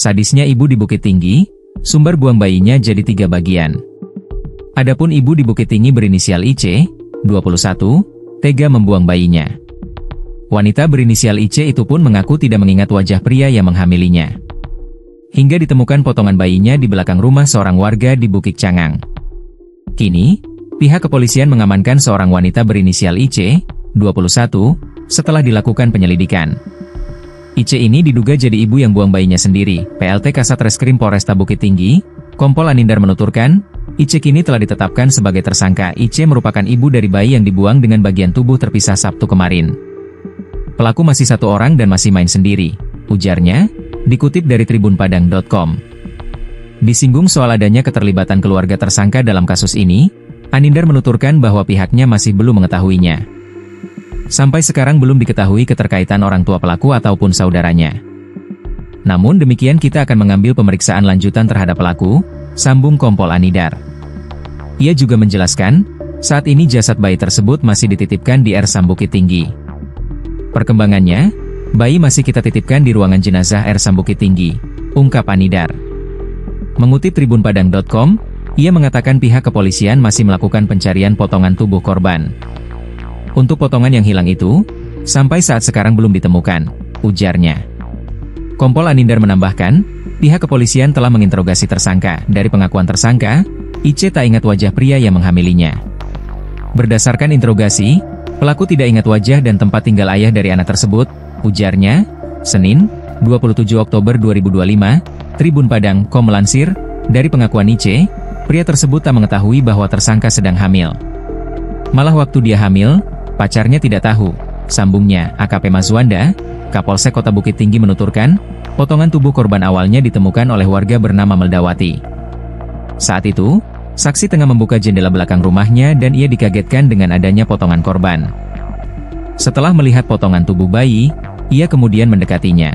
Sadisnya ibu di Bukit Tinggi, sumber buang bayinya jadi 3 bagian. Adapun ibu di Bukit Tinggi berinisial IC, 21, tega membuang bayinya. Wanita berinisial IC itu pun mengaku tidak mengingat wajah pria yang menghamilinya. Hingga ditemukan potongan bayinya di belakang rumah seorang warga di Bukit Cangang. Kini, pihak kepolisian mengamankan seorang wanita berinisial IC, 21, setelah dilakukan penyelidikan. IC ini diduga jadi ibu yang buang bayinya sendiri. PLT Kasatreskrim Polresta Bukit Tinggi, Kompol Anindar menuturkan, IC kini telah ditetapkan sebagai tersangka. IC merupakan ibu dari bayi yang dibuang dengan bagian tubuh terpisah Sabtu kemarin. Pelaku masih 1 orang dan masih main sendiri, ujarnya, dikutip dari tribunpadang.com. Disinggung soal adanya keterlibatan keluarga tersangka dalam kasus ini, Anindar menuturkan bahwa pihaknya masih belum mengetahuinya. Sampai sekarang belum diketahui keterkaitan orang tua pelaku ataupun saudaranya. Namun demikian kita akan mengambil pemeriksaan lanjutan terhadap pelaku, sambung Kompol Anindar. Ia juga menjelaskan, saat ini jasad bayi tersebut masih dititipkan di RSAM Bukit Tinggi. Perkembangannya, bayi masih kita titipkan di ruangan jenazah RSAM Bukit Tinggi, ungkap Anindar. Mengutip tribunpadang.com, ia mengatakan pihak kepolisian masih melakukan pencarian potongan tubuh korban. Untuk potongan yang hilang itu, sampai saat sekarang belum ditemukan, ujarnya. Kompol Anindar menambahkan, pihak kepolisian telah menginterogasi tersangka. Dari pengakuan tersangka, IC tak ingat wajah pria yang menghamilinya. Berdasarkan interogasi, pelaku tidak ingat wajah dan tempat tinggal ayah dari anak tersebut, ujarnya. Senin, 27 Oktober 2025, Tribunpadang.com melansir, dari pengakuan IC, pria tersebut tak mengetahui bahwa tersangka sedang hamil. Malah waktu dia hamil, pacarnya tidak tahu, sambungnya. AKP Mazwanda, Kapolsek Kota Bukit Tinggi menuturkan, potongan tubuh korban awalnya ditemukan oleh warga bernama Meldawati. Saat itu, saksi tengah membuka jendela belakang rumahnya dan ia dikagetkan dengan adanya potongan korban. Setelah melihat potongan tubuh bayi, ia kemudian mendekatinya.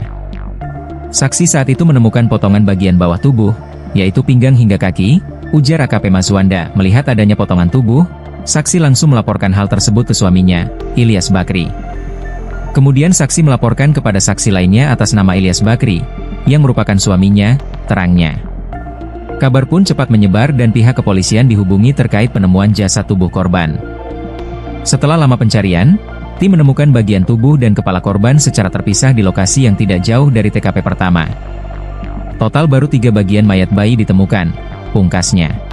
Saksi saat itu menemukan potongan bagian bawah tubuh, yaitu pinggang hingga kaki, ujar AKP Mazwanda. Melihat adanya potongan tubuh, saksi langsung melaporkan hal tersebut ke suaminya, Ilyas Bakri. Kemudian saksi melaporkan kepada saksi lainnya atas nama Ilyas Bakri, yang merupakan suaminya, terangnya. Kabar pun cepat menyebar dan pihak kepolisian dihubungi terkait penemuan jasad tubuh korban. Setelah lama pencarian, tim menemukan bagian tubuh dan kepala korban secara terpisah di lokasi yang tidak jauh dari TKP pertama. Total baru 3 bagian mayat bayi ditemukan, pungkasnya.